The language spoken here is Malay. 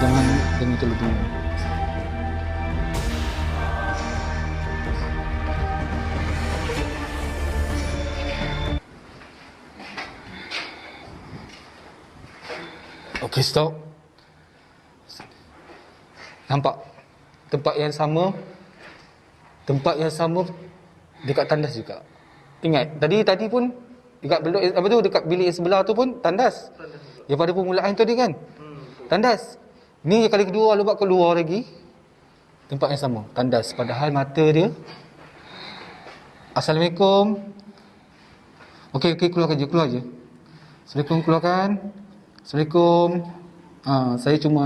jangan terlalu bingung. Okey, stop. Nampak tempat yang sama dekat tandas juga. Ingat tadi pun dekat dekat bilik sebelah tu pun tandas. Daripada permulaan tadi kan. Tandas. Ni kali kedua lubak keluar lagi. Tempat yang sama, tandas. Padahal mata dia. Assalamualaikum. Okey, keluar je. Assalamualaikum, keluarkan. Assalamualaikum. Saya cuma